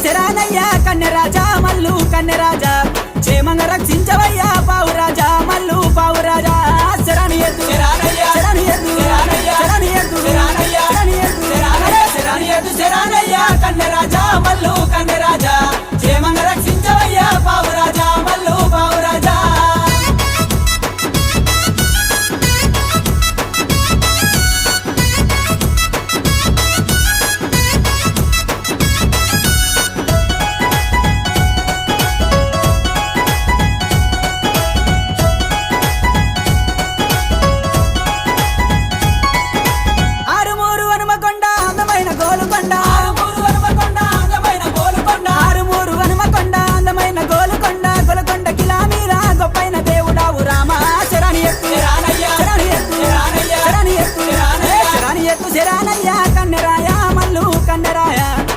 శరానయ్యా కన్నెరాజా మల్లు కన్నెరాజా క్షేమంగా రక్షించవయ్యా పావురాజా మల్లు పావురాజా శరణి ఎద్దు శరణి ఎద్దు శరణి ఎద్దు శరణి ఎద్దు శరణి ఎద్దు శరణయ్యా కన్నెరాజా మల్లు